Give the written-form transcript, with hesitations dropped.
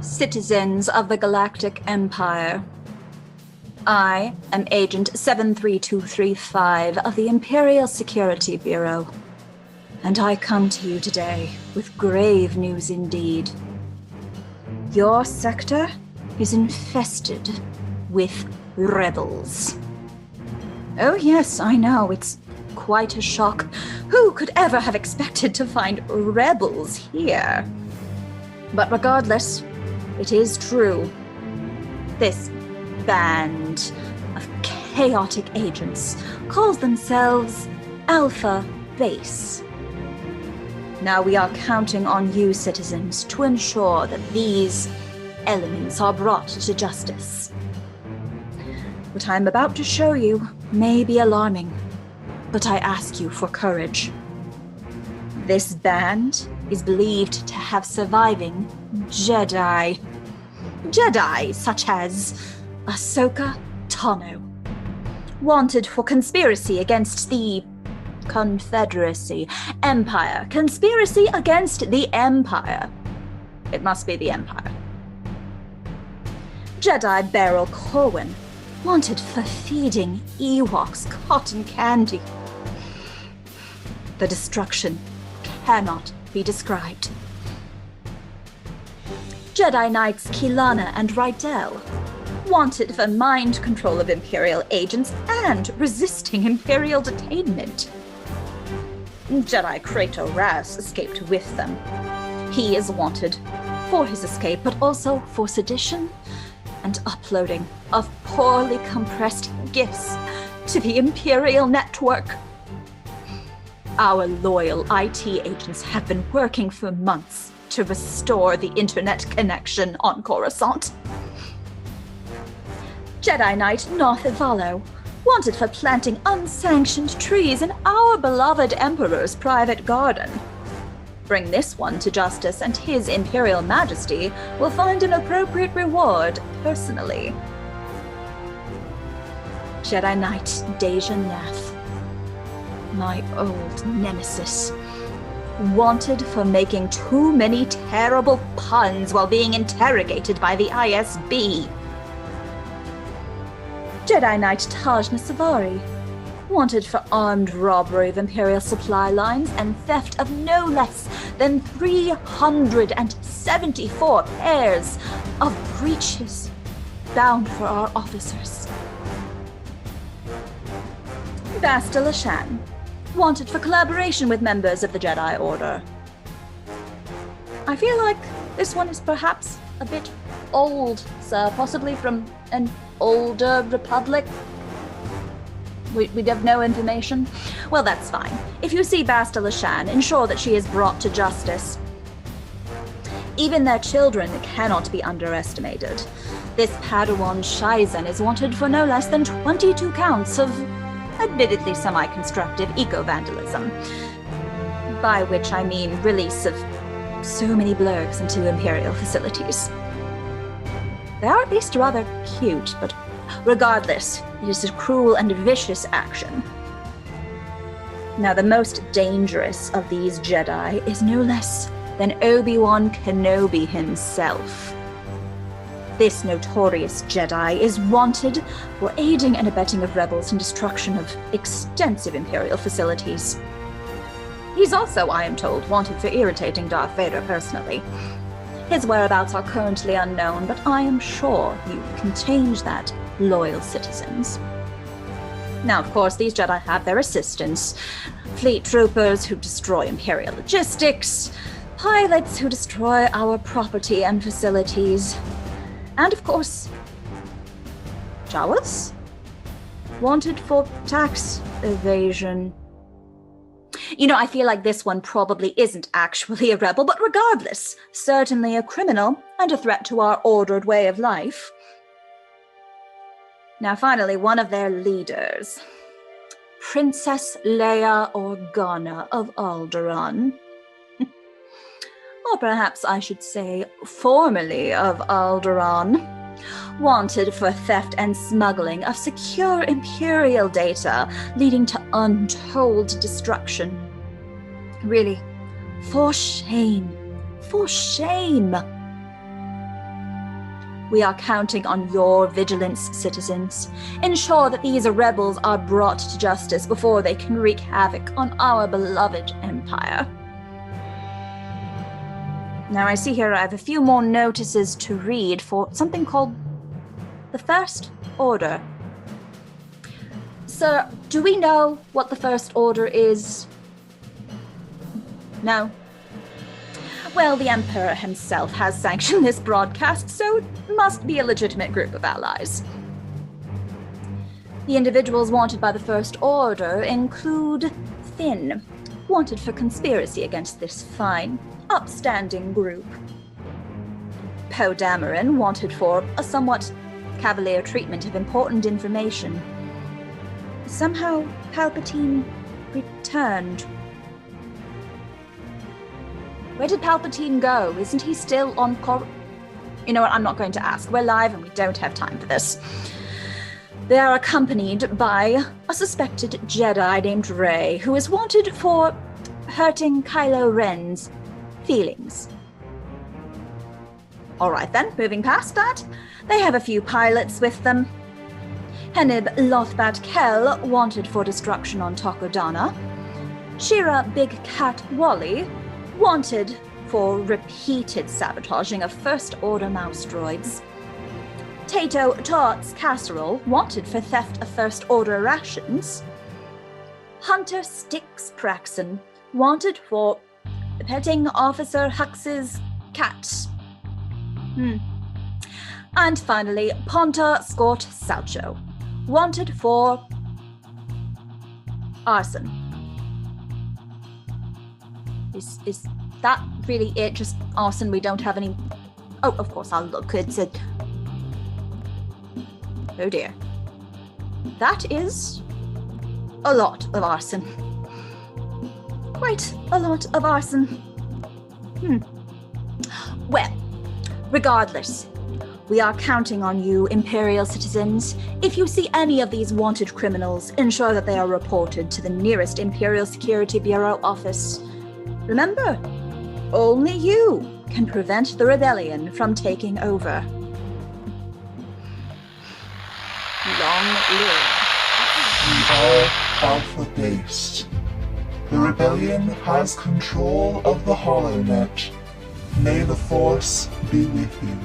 Citizens of the Galactic Empire. I am Agent 73235 of the Imperial Security Bureau, and I come to you today with grave news indeed. Your sector is infested with rebels. Oh yes, I know, it's quite a shock. Who could ever have expected to find rebels here? But regardless, it is true. This band of chaotic agents calls themselves Alpha Base. Now we are counting on you, citizens, to ensure that these elements are brought to justice. What I'm about to show you may be alarming, but I ask you for courage. This band is believed to have surviving Jedi. Jedi such as Ahsoka Tano, wanted for conspiracy against the Confederacy. Empire. Conspiracy against the Empire. It must be the Empire. Jedi Beryl Corwin, wanted for feeding Ewoks cotton candy. The destruction cannot be described. Jedi Knights Kilana and Rydell, wanted for mind control of Imperial agents and resisting Imperial detainment. Jedi Kratos Raz escaped with them. He is wanted for his escape, but also for sedition and uploading of poorly compressed GIFs to the Imperial network. Our loyal IT agents have been working for months to restore the internet connection on Coruscant. Jedi Knight Noth Ivalo, wanted for planting unsanctioned trees in our beloved Emperor's private garden. Bring this one to justice and His Imperial Majesty will find an appropriate reward personally. Jedi Knight Deja Nath, my old nemesis, wanted for making too many terrible puns while being interrogated by the ISB. Jedi Knight Tajna Savari, wanted for armed robbery of Imperial supply lines and theft of no less than 374 pairs of breeches bound for our officers. Basta Lashan, wanted for collaboration with members of the Jedi Order. I feel like this one is perhaps a bit old, sir, possibly from an older republic. We'd have no information. Well, that's fine. If you see Basta Lashan, ensure that she is brought to justice. Even their children cannot be underestimated. This Padawan Shaizen is wanted for no less than 22 counts of admittedly semi-constructive eco-vandalism. By which I mean release of so many blurgs into Imperial facilities. They are at least rather cute, but regardless, it is a cruel and vicious action. Now, the most dangerous of these Jedi is no less than Obi-Wan Kenobi himself. This notorious Jedi is wanted for aiding and abetting of rebels in destruction of extensive Imperial facilities. He's also, I am told, wanted for irritating Darth Vader personally. His whereabouts are currently unknown, but I am sure you can change that, loyal citizens. Now, of course, these Jedi have their assistants. Fleet troopers who destroy Imperial logistics, pilots who destroy our property and facilities, and, of course, Jawas? Wanted for tax evasion. You know, I feel like this one probably isn't actually a rebel, but regardless, certainly a criminal and a threat to our ordered way of life. Now, finally, one of their leaders, Princess Leia Organa of Alderaan. Or perhaps I should say, formerly of Alderaan, wanted for theft and smuggling of secure Imperial data, leading to untold destruction. Really, for shame. For shame. We are counting on your vigilance, citizens. Ensure that these rebels are brought to justice before they can wreak havoc on our beloved empire. Now I see here I have a few more notices to read for something called the First Order. Sir, do we know what the First Order is? No. Well, the Emperor himself has sanctioned this broadcast, so it must be a legitimate group of allies. The individuals wanted by the First Order include Finn, wanted for conspiracy against this fine, upstanding group. Poe Dameron, wanted for a somewhat cavalier treatment of important information. Somehow, Palpatine returned. Where did Palpatine go? Isn't he still on You know what, I'm not going to ask. We're live and we don't have time for this. They are accompanied by a suspected Jedi named Rey, who is wanted for hurting Kylo Ren's feelings. Alright then, moving past that, they have a few pilots with them. Henib Lothbat Kell, wanted for destruction on Takodana. Shira Big Cat Wally, wanted for repeated sabotaging of First Order mouse droids. Tato Tots Casserole, wanted for theft of First Order rations. Hunter Styx Praxon, wanted for petting Officer Hux's cat. And finally, Ponta Scott Salcho, wanted for arson. Is that really it? Just arson? We don't have any... Oh, of course, I'll look. It's a... Oh dear. That is a lot of arson. Quite a lot of arson. Well, regardless, we are counting on you, Imperial citizens. If you see any of these wanted criminals, ensure that they are reported to the nearest Imperial Security Bureau office. Remember, only you can prevent the rebellion from taking over. Long live. We are Alpha Base. The rebellion has control of the HoloNet. May the Force be with you.